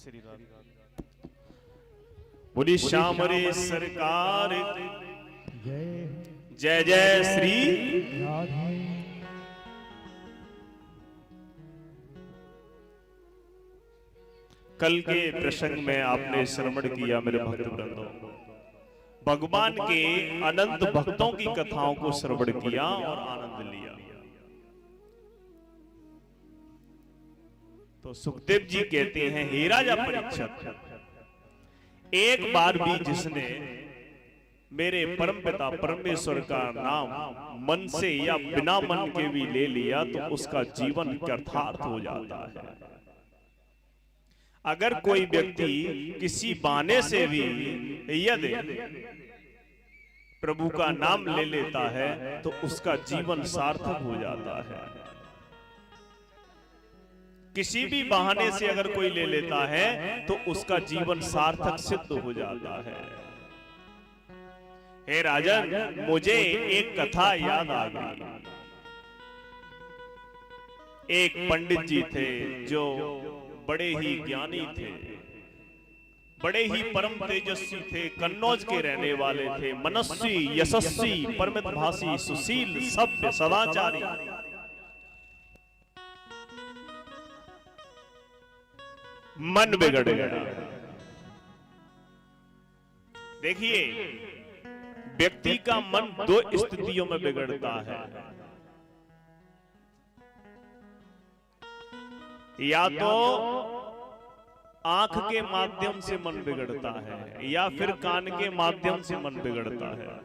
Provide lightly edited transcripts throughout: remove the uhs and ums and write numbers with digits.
श्री राधे। बोली श्याम रे सरकार जय जय श्री राधे। कल के प्रसंग में आपने श्रवण किया मेरे भक्त वृंदों, भगवान के अनंत भक्तों की कथाओं को श्रवण किया और आनंद लिया। तो सुखदेव जी कहते हैं, हे राजा परीक्षित, एक बार भी जिसने मेरे परमपिता परमेश्वर का नाम मन से या बिना मन के भी ले लिया तो उसका जीवन कृतार्थ हो जाता है। अगर कोई व्यक्ति किसी बहाने से भी यदि प्रभु का नाम ले लेता है तो उसका जीवन सार्थक हो जाता है। किसी भी बहाने से अगर कोई ले लेता है तो उसका जीवन सार्थक सिद्ध हो जाता है। हे राजन, मुझे एक कथा याद आ गई। एक पंडित जी थे जो बड़े ही ज्ञानी थे, बड़े ही परम तेजस्वी थे, कन्नौज के रहने वाले थे, मनस्वी यशस्वी परमितभाषी सुशील सभ्य सदाचारी। मन बिगड़ गया। देखिए, व्यक्ति का मन दो स्थितियों में बिगड़ता है, या तो आंख के माध्यम से मन बिगड़ता है या फिर कान के माध्यम से मन बिगड़ता है।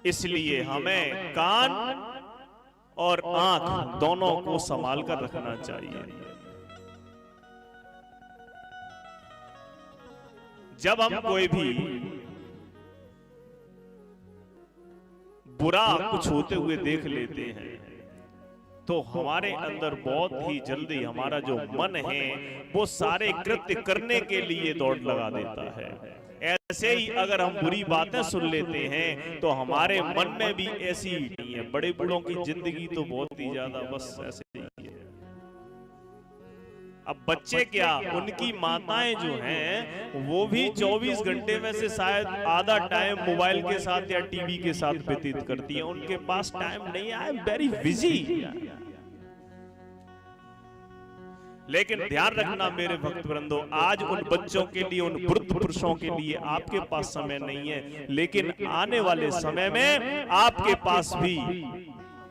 इसलिए हमें कान और आंख दोनों को संभाल कर रखना चाहिए। जब हम कोई भी बुरा कुछ होते हुए देख लेते हैं तो हमारे अंदर बहुत ही जल्दी हमारा जो मन है वो सारे कृत्य करने के लिए दौड़ लगा देता है। ऐसे ही अगर हम बुरी बातें सुन लेते हैं तो हमारे मन में भी ऐसी ही नहीं है। बड़े बूढ़ों की जिंदगी तो बहुत ही ज्यादा बस ऐसे ही है। अब बच्चे क्या, उनकी माताएं जो हैं वो भी 24 घंटे में से शायद आधा टाइम मोबाइल के साथ या टीवी के साथ व्यतीत करती है। उनके पास टाइम नहीं है, आई एम वेरी बिजी। लेकिन ध्यान रखना मेरे भक्त वृंदो, आज उन बच्चों के लिए, उन वृद्ध पुरुषों के लिए आपके पास समय नहीं है, लेकिन आने वाले समय में आपके पास भी,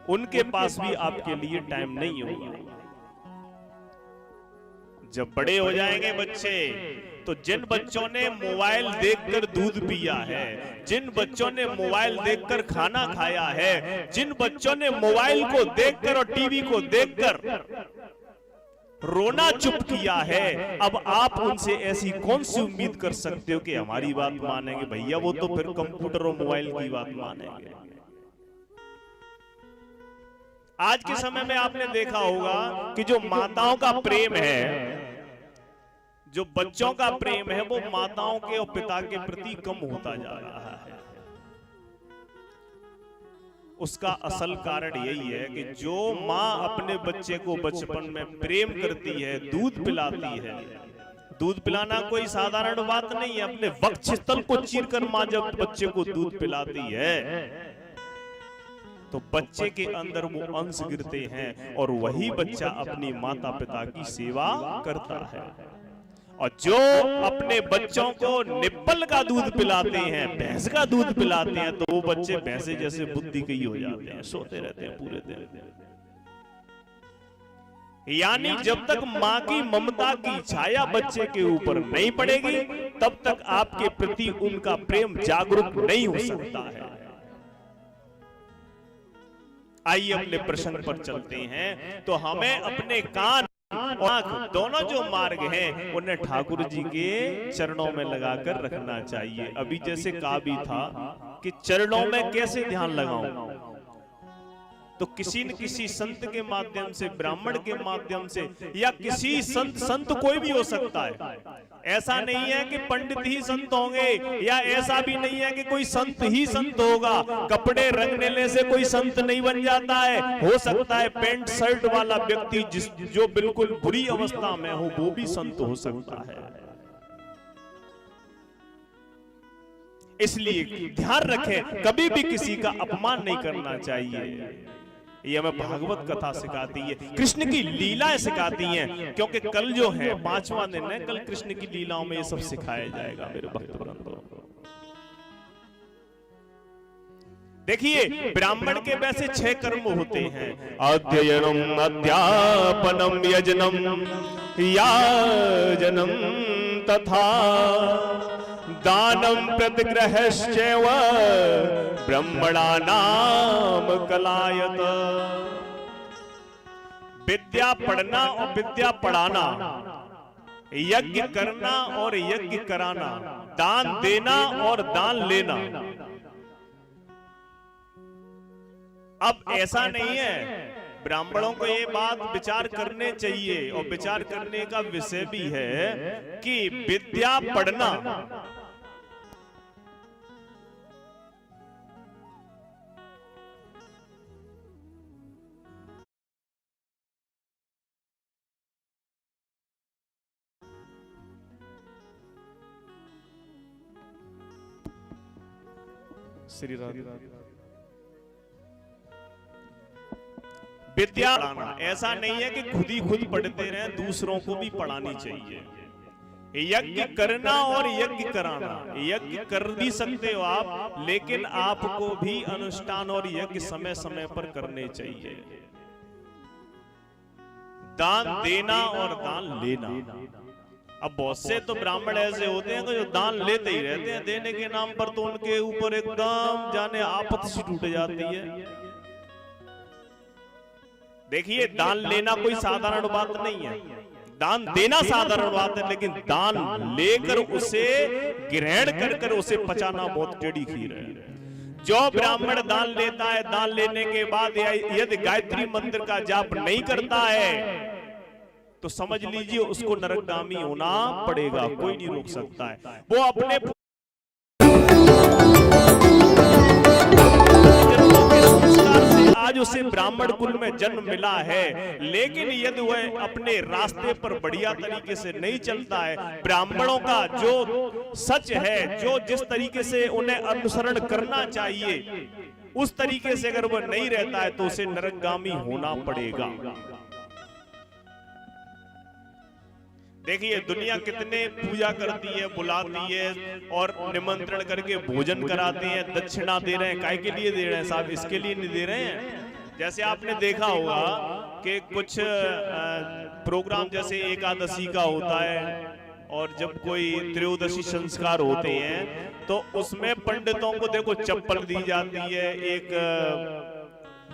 उनके पास भी आपके लिए टाइम नहीं होगा। जब बड़े हो जाएंगे बच्चे तो जिन बच्चों ने मोबाइल देखकर दूध पिया है, जिन बच्चों ने मोबाइल देखकर खाना खाया है, जिन बच्चों ने मोबाइल को देखकर और टीवी को देखकर रोना चुप किया है, अब आप उनसे ऐसी कौन सी उम्मीद कर सकते हो कि हमारी बात मानेंगे? भैया वो तो फिर कंप्यूटर और मोबाइल की बात मानेंगे। आज के समय में आपने देखा होगा कि जो माताओं का प्रेम है, जो बच्चों का प्रेम है, वो माताओं के और पिता के प्रति कम होता जा रहा है। उसका असल कारण यही है कि जो माँ अपने बच्चे को बचपन में प्रेम करती है, दूध पिलाती है, दूध पिलाना कोई साधारण बात नहीं है। अपने वक्षस्थल को चीरकर माँ जब बच्चे को दूध पिलाती है तो बच्चे के अंदर वो अंश गिरते हैं और वही बच्चा अपनी माता पिता की सेवा करता है। और जो अपने बच्चों को निप्पल का दूध पिलाते हैं, भैंस का दूध पिलाते हैं, तो वो बच्चे भैंसे जैसे बुद्धि कही हो जाते हैं, सोते रहते हैं पूरे दिन। यानी जब तक माँ की ममता की छाया बच्चे के ऊपर नहीं पड़ेगी तब तक आपके प्रति उनका प्रेम जागरूक नहीं हो सकता है। आइए अपने प्रश्न पर चलते हैं। तो हमें अपने कान आंख दोनों जो मार्ग हैं उन्हें ठाकुर जी के चरणों में लगाकर रखना चाहिए। अभी जैसे कहा भी था कि चरणों में कैसे ध्यान लगाऊं, तो किसी न किसी संत के माध्यम से, ब्राह्मण के माध्यम से, या किसी संत कोई भी हो सकता है। ऐसा नहीं है कि पंडित ही संत होंगे, या ऐसा भी नहीं है कि कोई संत ही संत होगा। कपड़े रंग लेने से कोई संत नहीं बन जाता है। हो सकता है पैंट शर्ट वाला व्यक्ति जो बिल्कुल बुरी अवस्था में हो वो भी संत हो सकता है। इसलिए ध्यान रखें, कभी भी किसी का अपमान नहीं करना चाहिए। ये हमें भागवत कथा सिखाती है, कृष्ण की लीलाएं सिखाती हैं, क्योंकि कल जो है 5वां दिन है, कल कृष्ण की लीलाओं में ये सब सिखाया जाएगा मेरे भक्तवृंदो। देखिए, ब्राह्मण के वैसे 6 कर्म होते हैं, अध्ययनम, अध्यापनम, यजनम, याजनम तथा दानम प्रतिग्रहश्चैव ब्रह्मणानाम कलायत। विद्या पढ़ना और विद्या पढ़ाना, यज्ञ करना और यज्ञ कराना, दान देना और दान लेना। अब ऐसा नहीं है, ब्राह्मणों को ये बात विचार करने चाहिए, और विचार करने का विषय भी है कि विद्या पढ़ना श्री राधे। विद्या पढ़ाना ऐसा नहीं है कि खुद ही खुद पढ़ते रहे, दूसरों को भी पढ़ानी चाहिए। यज्ञ करना और यज्ञ कराना, यज्ञ कर भी सकते हो आप, लेकिन आपको भी अनुष्ठान और यज्ञ समय समय पर करने चाहिए। दान देना और दान लेना। अब बहुत से तो ब्राह्मण ऐसे होते हैं जो दान लेते ही रहते हैं, देने के नाम पर तो उनके ऊपर एकदम जाने आपत्ति सी टूट जाती है। देखिए, दान लेना कोई साधारण बात नहीं है, दान देना साधारण बात है, लेकिन दान लेकर उसे ग्रहण कर उसे पचाना बहुत टेढ़ी खीर है। जो ब्राह्मण दान लेता है, दान लेने के बाद यदि गायत्री मंत्र का जाप नहीं करता है तो समझ लीजिए उसको नरकगामी होना पड़ेगा, कोई नहीं रोक सकता है। वो अपने संस्कार से आज उसे ब्राह्मण कुल में जन्म मिला है, लेकिन यदि वह अपने रास्ते पर बढ़िया तरीके से नहीं चलता है, ब्राह्मणों का जो सच है, जो जिस तरीके से उन्हें अनुसरण करना चाहिए उस तरीके से अगर वह नहीं रहता है तो उसे नरकगामी होना पड़ेगा। देखिए, दुनिया कितने पूजा करती है, बुलाती है और निमंत्रण करके भोजन कराते हैं, दक्षिणा दे रहे हैं। काय के लिए दे रहे हैं साहब? इसके लिए नहीं दे रहे हैं। जैसे आपने देखा होगा कि कुछ प्रोग्राम जैसे एकादशी का होता है और जब कोई त्रयोदशी संस्कार होते हैं तो उसमें पंडितों को देखो चप्पल दी जाती है, एक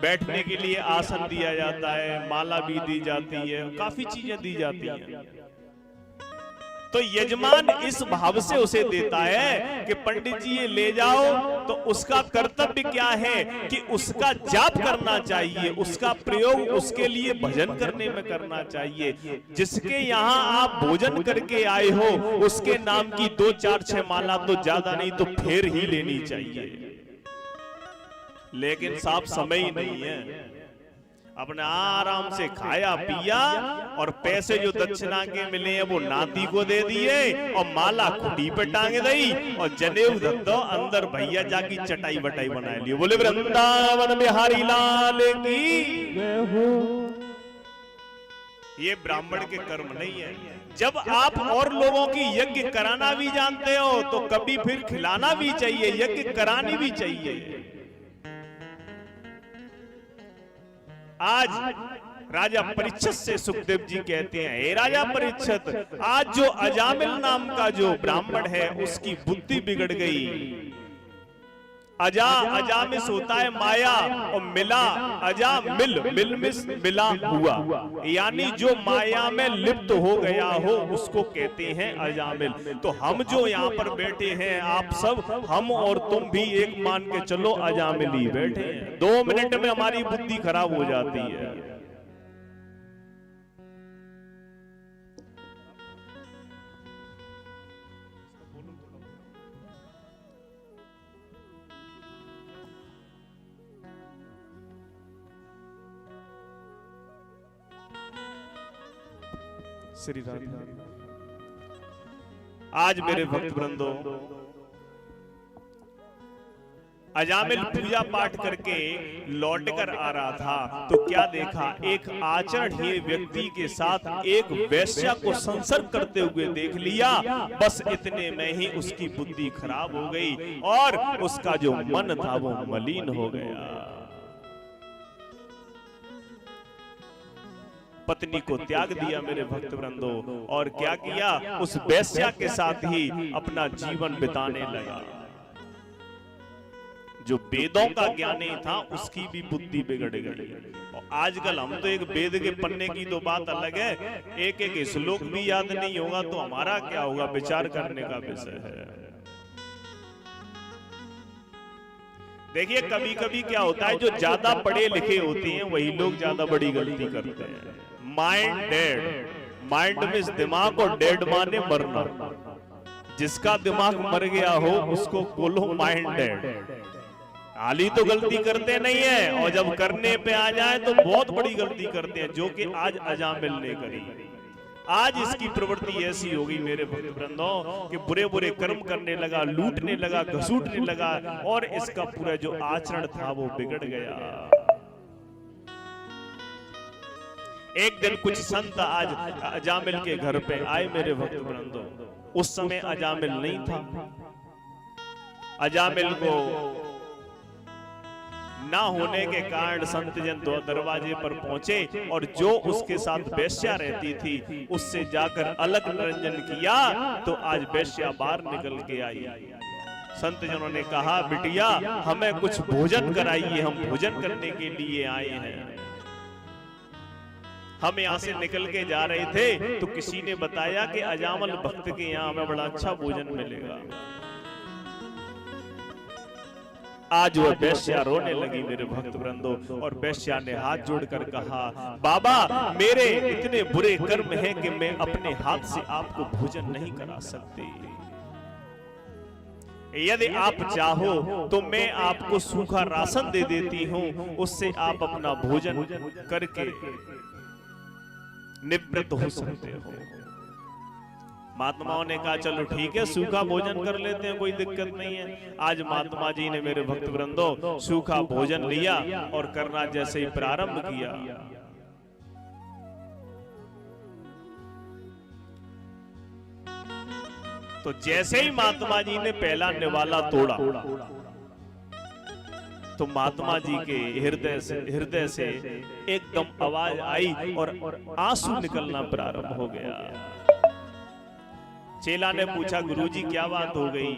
बैठने के लिए आसन दिया जाता है, माला भी दी जाती है, काफी चीजें दी जाती हैं। तो यजमान इस भाव से उसे देता है कि पंडित जी ये ले जाओ, तो उसका कर्तव्य क्या है कि उसका जाप करना चाहिए, उसका प्रयोग उसके लिए भजन करने में करना चाहिए। जिसके यहाँ आप भोजन करके आए हो उसके नाम की 2, 4, 6 माला तो ज्यादा नहीं तो फेर ही लेनी चाहिए। लेकिन साफ समय ही नहीं है, अपने आराम से खाया पिया और पैसे जो दक्षिणा के मिले हैं वो नाती को दे दिए और माला खुटी पे टांगे दी और जनेऊ धंधो अंदर भैया जाकी चटाई बटाई बना ली। बोले वृंदावन बिहारी लाल की। ये ब्राह्मण के कर्म नहीं है। जब आप और लोगों की यज्ञ कराना भी जानते हो तो कभी फिर खिलाना भी चाहिए, यज्ञ करानी भी चाहिए। आज राजा परीक्षित से सुखदेव जी कहते हैं, हे राजा परीक्षित, आज जो अजामिल नाम का जो ब्राह्मण है उसकी बुद्धि बिगड़ गई। अजा अजामिस होता है माया, और मिला अजा मिल मिस मिला हुआ, यानी जो माया में लिप्त हो गया हो उसको कहते हैं अजामिल। तो हम जो यहाँ पर बैठे हैं, आप सब, हम और तुम भी एक मान के चलो अजामिल ही बैठे हैं। 2 मिनट में हमारी बुद्धि खराब हो जाती है। श्री राधे। आज मेरे भक्त वृंदो, अजामिल पूजा पाठ करके लौट कर आ रहा था तो क्या देखा, एक आचरणहीन व्यक्ति के साथ एक वेश्या को संसर्ग करते हुए देख लिया। बस इतने में ही उसकी बुद्धि खराब हो गई और उसका जो मन था वो मलिन हो गया। पत्नी को त्याग दिया मेरे भक्त वृंदो, और क्या किया, उस वेश्या के साथ ही अपना जीवन बिताने लगा। जो वेदों का ज्ञानी था उसकी भी बुद्धि बिगड़ गई। और आजकल हम तो एक वेद के पन्ने की तो बात अलग है, एक एक श्लोक भी याद नहीं होगा तो हमारा क्या होगा, विचार करने का विषय है। देखिए कभी कभी क्या होता है, जो ज्यादा पढ़े लिखे होते हैं वही लोग ज्यादा बड़ी गलती करते हैं। माइंड डेड, माइंड में दिमाग, और डेड माने मरना। जिसका दिमाग मर गया हो उसको बोलो माइंड डेड। हाली तो गलती करते नहीं है, और जब करने पे आ जाए तो बहुत बड़ी गलती करते हैं, जो कि आज अजामिल ने करी। आज इसकी प्रवृत्ति ऐसी होगी मेरे भक्त वृंदों कि बुरे बुरे कर्म करने लगा, लूटने लगा, घसूटने लगा, और इसका पूरा जो आचरण था वो बिगड़ गया। एक दिन कुछ संत आज अजामिल के घर पे आए मेरे भक्त वृंदों। उस समय अजामिल नहीं था। अजामिल को ना होने के कारण संत जन दरवाजे पर पहुंचे, और जो उसके साथ वेश्या रहती थी उससे जाकर अलग निरंजन किया, तो आज वेश्या बाहर निकल के आई। संत जनों ने कहा, बिटिया हमें कुछ भोजन कराइए, हम भोजन करने के लिए आए हैं। हम यहाँ से निकल के जा रहे थे तो किसी ने बताया कि अजामिल भक्त के यहाँ हमें बड़ा अच्छा भोजन मिलेगा। आज वह वेश्या रोने लगी मेरे भक्त वृंदो, और वेश्या ने हाथ जोड़कर कहा, बाबा मेरे इतने बुरे कर्म हैं कि मैं अपने हाथ से आपको भोजन नहीं करा सकती। यदि आप चाहो तो मैं आपको सूखा राशन दे देती हूँ, उससे आप अपना भोजन करके निवृत्त हो सकते हो। महात्माओं ने कहा चलो ठीक है, सूखा भोजन कर लेते हैं, कोई दिक्कत नहीं है। आज महात्मा जी ने मेरे भक्त वृंदो सूखा भोजन लिया और करना जैसे ही प्रारंभ किया, तो जैसे ही महात्मा जी ने पहला निवाला तोड़ा तो महात्मा जी के हृदय से एकदम आवाज आई और आंसू निकलना प्रारंभ हो गया। चेला ने पूछा, गुरुजी क्या बात हो गई?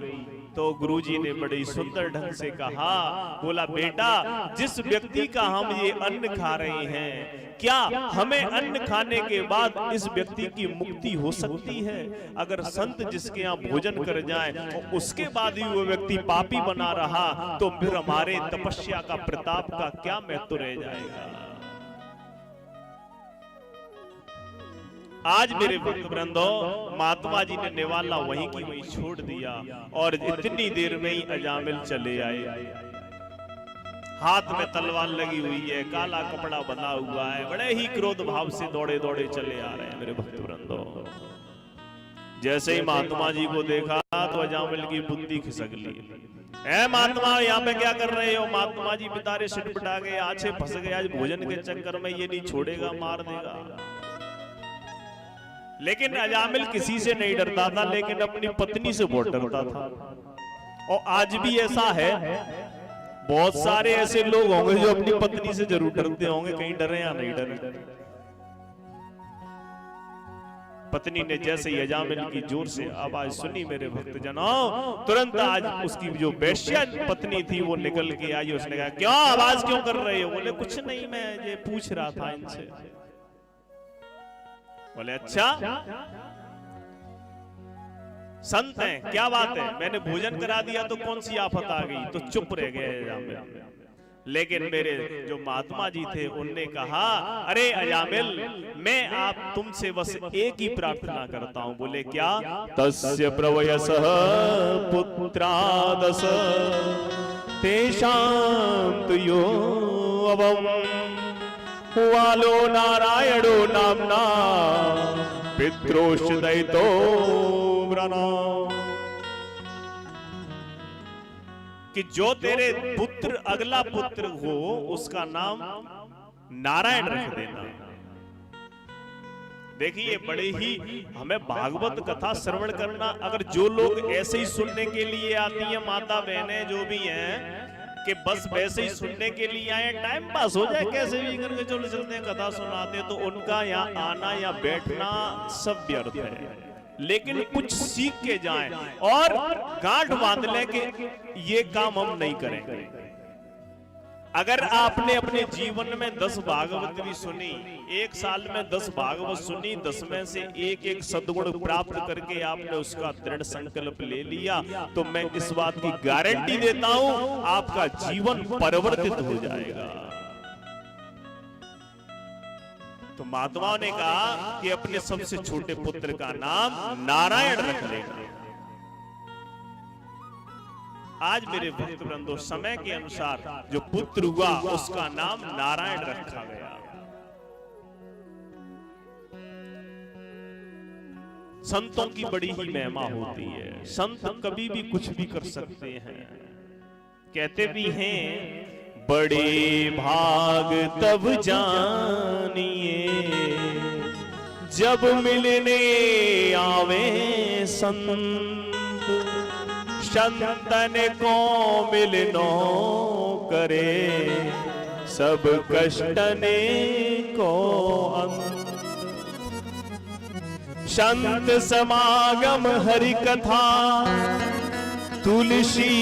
तो गुरुजी ने बड़े सुंदर ढंग से कहा, बोला बेटा जिस व्यक्ति का हम ये अन्न खा रहे हैं, क्या हमें अन्न खाने के बाद इस व्यक्ति की मुक्ति हो सकती है? अगर संत जिसके यहाँ भोजन कर जाए और उसके बाद ही वो व्यक्ति पापी बना रहा तो फिर हमारे तपस्या का प्रताप का क्या महत्व रह जाएगा। आज मेरे भक्त वृंदो महात्मा जी ने निवाला वहीं की वहीं छोड़ दिया और इतनी देर में ही अजामिल चले आए। हाथ में तलवार लगी हुई है, काला कपड़ा बंधा हुआ है, बड़े ही क्रोध भाव से दौड़े दौड़े चले आ रहे हैं मेरे भक्त वृंदो। जैसे ही महात्मा जी को देखा तो अजामिल की बुद्धि खिसक ली। ऐ महात्मा यहाँ पे क्या कर रहे हो? महात्मा जी बितारे सिटपटा गए, आछे फंस गए, आज भोजन के चक्कर में ये नहीं छोड़ेगा, मार देगा। लेकिन अजामिल किसी से नहीं डरता था, लेकिन अपनी पत्नी से बहुत डरता था। और आज भी ऐसा है, बहुत सारे ऐसे लोग होंगे जो अपनी पत्नी से जरूर डरते होंगे, कहीं डरे या नहीं डरे। पत्नी ने जैसे ही अजामिल की जोर से आवाज सुनी मेरे भक्तजनों, तुरंत आज उसकी जो वेश्या पत्नी थी वो निकल के आई। उसने कहा क्यों आवाज क्यों कर रहे हो? बोले कुछ नहीं, मैं ये पूछ रहा था इनसे। बोले अच्छा संत हैं, क्या बात है? मैंने भोजन करा दिया तो कौन सी आफत आ गई? तो चुप रह गए अजामिल। लेकिन मेरे जो महात्मा जी थे उनने कहा अरे अजामिल, मैं आप तुमसे बस एक ही प्रार्थना करता हूं। बोले क्या? तस्य प्रवयसः पुत्रादस तेषां तु यो अवम् वालो नारायणो नाम्ना पित्रोश्च दयितो व्रणा। कि जो तेरे पुत्र अगला पुत्र हो उसका नाम नारायण रख देना। देखिए बड़े ही हमें भागवत कथा श्रवण करना, अगर जो लोग ऐसे ही सुनने के लिए आती हैं माता बहनें जो भी हैं कि बस वैसे ही सुनने के लिए आए, टाइम पास हो जाए कैसे भी करके चलो चलते हैं कथा सुनाते, तो उनका यहाँ आना या बैठना सब व्यर्थ है। लेकिन कुछ सीख के जाएं और गांठ बांध लें कि ये काम हम नहीं करेंगे। अगर आपने अपने जीवन में 10 भागवत भी सुनी, एक साल में 10 भागवत सुनी, 10 में से एक सद्गुण प्राप्त करके आपने उसका दृढ़ संकल्प ले लिया, तो मैं इस बात की गारंटी देता हूं आपका जीवन परिवर्तित हो जाएगा। तो महात्माओं ने कहा कि अपने सबसे छोटे पुत्र का नाम नारायण रख लेना। आज मेरे भक्त वृंदो समय के अनुसार जो पुत्र हुआ उसका नाम नारायण रखा गया। संतों की बड़ी ही महिमा होती है। संत कभी भी कुछ भी कर सकते हैं। कहते भी हैं बड़े भाग तब जानिए जब मिलने आवे संत, संतन को मिलनो करे सब कष्टने को अंत। संत समागम हरि कथा तुलसी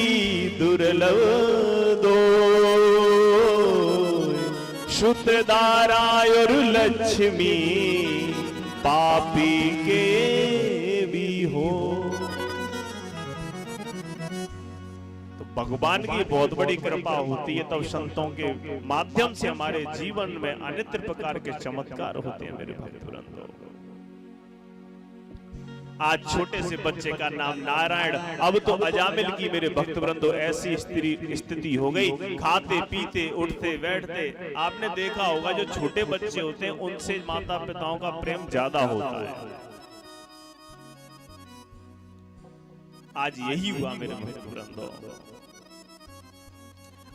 दुर्लभ दो, शुद्धदाराय और लक्ष्मी पापी के भी हो। तो भगवान की बहुत बड़ी कृपा होती है, तब संतों के माध्यम से हमारे जीवन में अनेक प्रकार के चमत्कार होते हैं मेरे भक्तवृंदो। आज छोटे से बच्चे का नाम नारायण। अब तो अजामिल की मेरे भक्तवृंदो ऐसी स्थिति हो गई, खाते पीते उठते बैठते। आपने देखा होगा जो छोटे बच्चे होते हैं उनसे माता पिताओं का प्रेम ज्यादा होता है। आज यही हुआ मेरे भक्तवृंदो।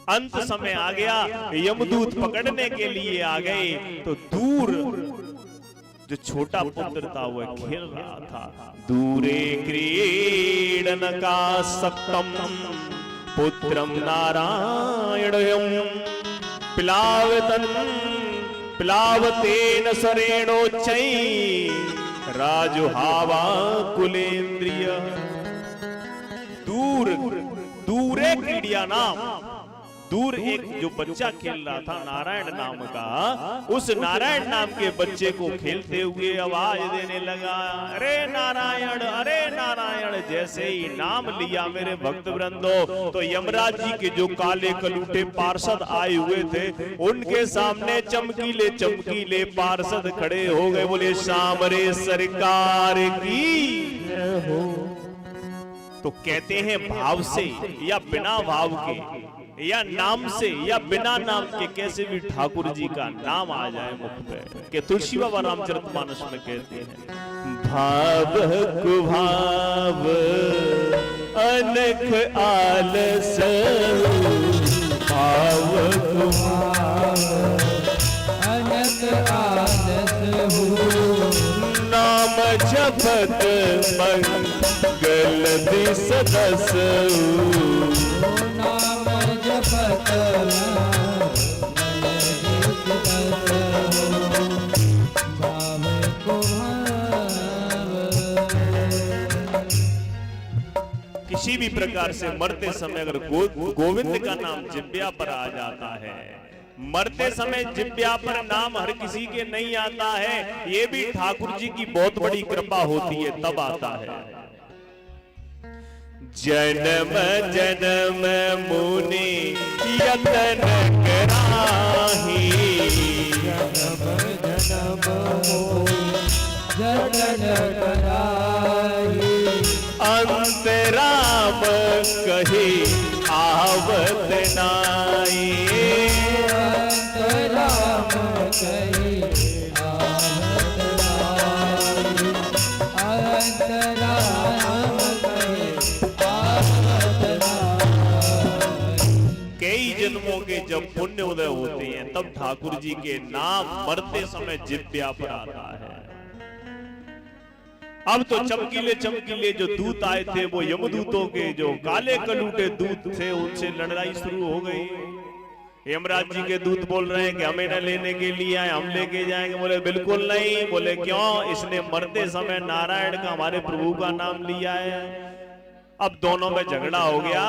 अंत समय आ गया, यमदूत पकड़ने के लिए आ गए, तो दूर जो छोटा पुत्र था वह खेल रहा था। दूरे क्रीडन का सप्तम पुत्रम नारायणयं प्लावतेन सरेणोच्चै राजुहावा कुलेन्द्रिय। दूरे क्रीडिया नाम, दूर एक जो बच्चा खेल रहा था नारायण नाम का, उस नारायण नाम के बच्चे को खेलते हुए आवाज देने लगा, अरे नारायण, अरे नारायण। जैसे ही नाम लिया मेरे भक्त वृंदो, तो यमराज जी के जो काले कलूटे पार्षद आए हुए थे उनके सामने चमकीले चमकीले पार्षद खड़े हो गए। बोले सामरे सरकार की हो। तो कहते हैं भाव से या बिना भाव के, या नाम से या बिना नाम के, कैसे भी ठाकुर जी का नाम आ जाए मुख पे, कि तुलसी बाबा रामचरितमानस में कहते हैं भाव कुभाव अनख आलस, भाव कुभाव अनख आलस हो, नाम जपत मंगल दिस दस, नाम जपत मंगल दिस दस, भाव कुभाव इसी भी प्रकार से मरते समय अगर गोविंद का नाम जिब्या पर आ जाता है, मरते समय जिब्या पर नाम हर किसी के नहीं आता है, ये भी ठाकुर जी की बहुत बड़ी कृपा होती है, तब आता है। जन्म जन्म मुनि यतन कराही, जन्म जन्म यतन कराही, अंत राम कहे आवत नाई, अंत राम कहे आवत नाई, अंत राम कहे आवत नाई। कई जन्मों के जब पुण्य उदय होते हैं तब ठाकुर जी के नाम मरते समय जिब्या पर आता है। अब तो चमकीले चमकीले जो दूत आए थे वो यमदूतों के जो काले कलूटे दूत थे उनसे लड़ाई शुरू हो गई। यमराज जी के दूत बोल रहे हैं कि हमें न लेने के लिए आए, हम लेके जाएंगे। बोले बिल्कुल नहीं। बोले क्यों? इसने मरते समय नारायण का, हमारे प्रभु का नाम लिया है। अब दोनों में झगड़ा हो गया।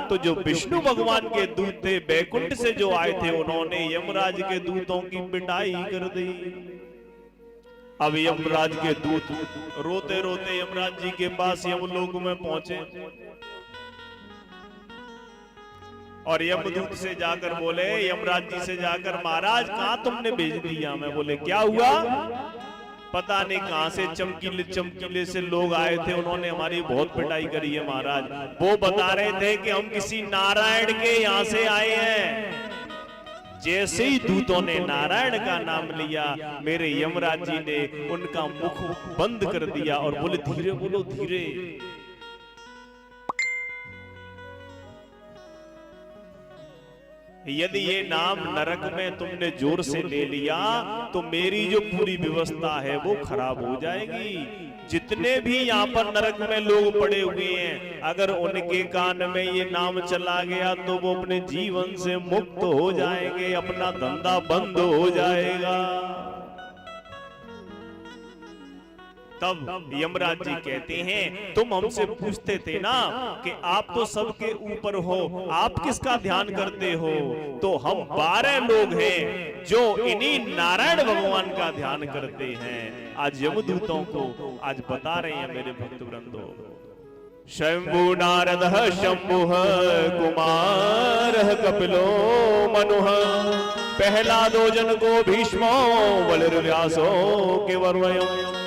तो जो विष्णु भगवान के दूत थे बैकुंठ से जो आए थे उन्होंने यमराज के दूतों की पिटाई कर दी। अब यमराज के दूत रोते रोते यमराज जी के पास यमलोक में पहुंचे और यमदूत से जाकर बोले, यमराज जी से जाकर, महाराज कहां तुमने भेज दिया? मैं बोले क्या हुआ? पता नहीं कहां से चमकीले चमकीले से लोग आए थे, उन्होंने हमारी बहुत पिटाई करी है महाराज। वो बता रहे थे कि हम किसी नारायण के यहां से आए हैं। जैसे ही दूतों ने नारायण का नाम लिया, मेरे यमराज जी ने उनका मुख बंद कर दिया और बोले धीरे बोलो, धीरे। यदि ये नाम नरक में तुमने जोर से ले लिया तो मेरी जो पूरी व्यवस्था है वो खराब हो जाएगी। जितने भी यहाँ पर नरक में लोग पड़े हुए हैं, अगर उनके कान में ये नाम चला गया तो वो अपने जीवन से मुक्त हो जाएंगे, अपना धंधा बंद हो जाएगा। तब यमराज जी कहते हैं, तुम हमसे पूछते थे ना कि आप तो सबके ऊपर हो, आप किसका ध्यान करते हो? तो हम 12 लोग हैं जो इन्हीं नारायण भगवान का ध्यान करते हैं। आज यमदूतों को आज बता रहे हैं मेरे भक्त वृंदो। शंभु नारद शंभु कुमार कपिलो मनुः, पहला दो जन को भीष्मो बलिर्व्यासो के वर्वयम्।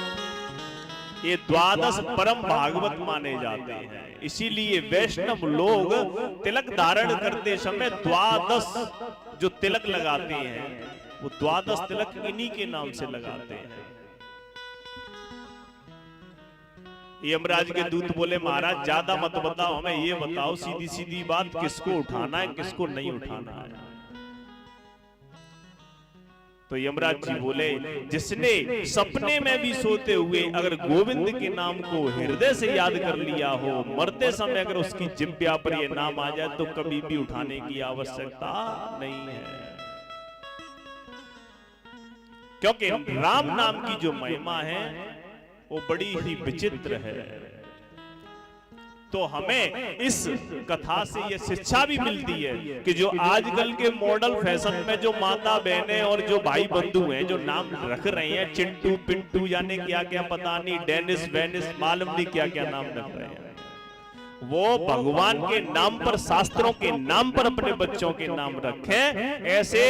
ये 12 परम भागवत माने जाते हैं। इसीलिए वैष्णव लोग तिलक धारण करते समय 12 जो तिलक लगाते हैं वो 12 तिलक इन्हीं के नाम से लगाते हैं। यमराज के दूत बोले, महाराज ज्यादा मत बताओ, हमें ये बताओ सीधी सीधी बात, किसको उठाना है किसको नहीं उठाना है? तो यमराज जी बोले, जिसने सपने में भी सोते हुए अगर गोविंद के नाम को हृदय से याद कर लिया हो, मरते समय अगर उसकी जिब्या पर ये नाम आ जाए तो कभी भी उठाने की आवश्यकता नहीं है। क्योंकि राम नाम की जो महिमा है वो बड़ी ही विचित्र है। तो हमें इस कथा से ये शिक्षा भी मिलती है कि जो आजकल के मॉडल फैशन में जो माता बहनें और जो भाई बंधु हैं जो नाम रख रहे हैं, चिंटू पिंटू यानी क्या क्या पता नहीं, डेनिस वेनिस मालूम नहीं क्या क्या नाम रख रहे हैं, वो भगवान के नाम पर, शास्त्रों के नाम पर अपने बच्चों के नाम रखें। ऐसे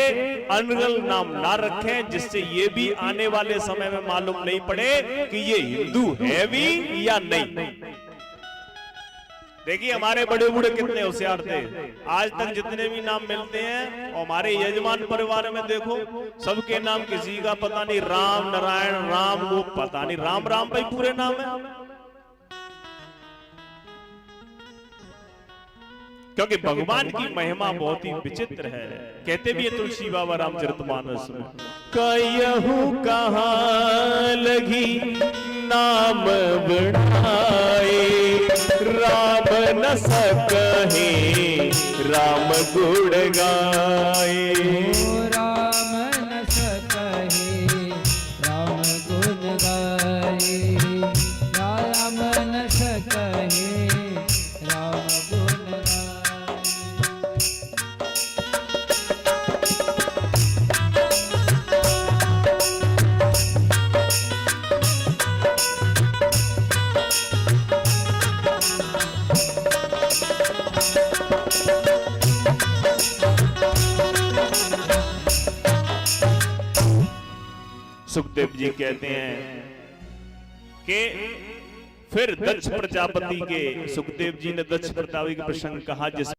अनर्गल नाम ना रखें जिससे ये भी आने वाले समय में मालूम नहीं पड़े कि ये हिंदू है भी या नहीं। देखिए हमारे बड़े बूढ़े कितने होशियार थे, आज तक जितने भी नाम मिलते हैं, और हमारे यजमान परिवार में देखो सबके नाम किसी का पता नहीं, राम नारायण राम, वो पता नहीं राम राम भाई पूरे नाम है। क्योंकि भगवान की महिमा बहुत ही विचित्र है। कहते भी है तुलसी बाबा रामचरितमानस में, कहूं कहां लगी नाम बढ़ाए, राम न सकहे राम गुण गाए, राम न सकहे राम गुण गाए, राम न सकहे राम सुखदेव जी कहते हैं कि फिर दक्ष प्रजापति के, सुखदेव जी ने दक्ष प्रजापति के प्रसंग कहा जिस